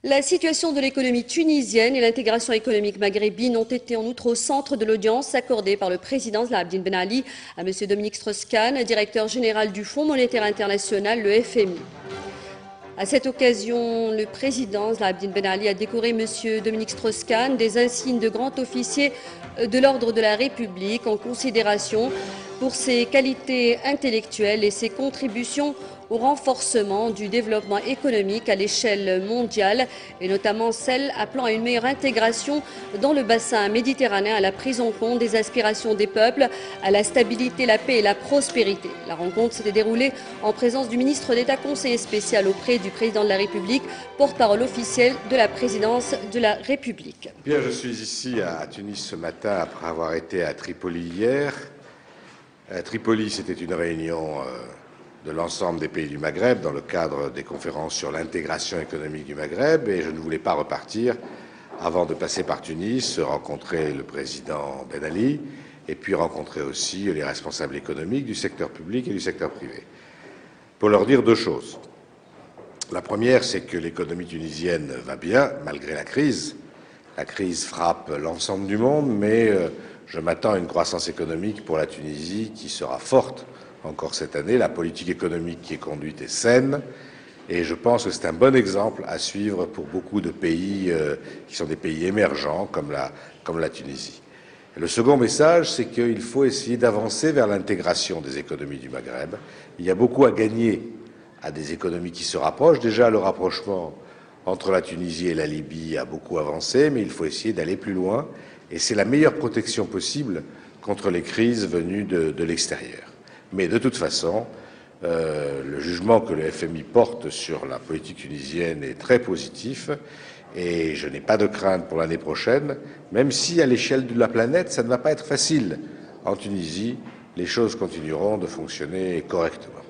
La situation de l'économie tunisienne et l'intégration économique maghrébine ont été en outre au centre de l'audience accordée par le président Zine El Ben Ali à M. Dominique Strauss-Kahn, directeur général du Fonds monétaire international, le FMI. À cette occasion, le président Zine El Ben Ali a décoré M. Dominique Strauss-Kahn des insignes de grand officier de l'ordre de la République en considération pour ses qualités intellectuelles et ses contributions au renforcement du développement économique à l'échelle mondiale et notamment celle appelant à une meilleure intégration dans le bassin méditerranéen, à la prise en compte des aspirations des peuples, à la stabilité, la paix et la prospérité. La rencontre s'était déroulée en présence du ministre d'État conseiller spécial auprès du président de la République, porte-parole officiel de la présidence de la République. Bien, je suis ici à Tunis ce matin après avoir été à Tripoli hier. À Tripoli, c'était une réunion de l'ensemble des pays du Maghreb dans le cadre des conférences sur l'intégration économique du Maghreb et je ne voulais pas repartir avant de passer par Tunis, rencontrer le président Ben Ali et puis rencontrer aussi les responsables économiques du secteur public et du secteur privé. Pour leur dire deux choses. La première, c'est que l'économie tunisienne va bien malgré la crise. La crise frappe l'ensemble du monde, mais je m'attends à une croissance économique pour la Tunisie qui sera forte encore cette année. La politique économique qui est conduite est saine et je pense que c'est un bon exemple à suivre pour beaucoup de pays qui sont des pays émergents comme la Tunisie. Et le second message, c'est qu'il faut essayer d'avancer vers l'intégration des économies du Maghreb. Il y a beaucoup à gagner à des économies qui se rapprochent. Déjà, le rapprochement entre la Tunisie et la Libye a beaucoup avancé, mais il faut essayer d'aller plus loin et c'est la meilleure protection possible contre les crises venues de l'extérieur. Mais de toute façon, le jugement que le FMI porte sur la politique tunisienne est très positif et je n'ai pas de crainte pour l'année prochaine, même si à l'échelle de la planète, ça ne va pas être facile. En Tunisie, les choses continueront de fonctionner correctement.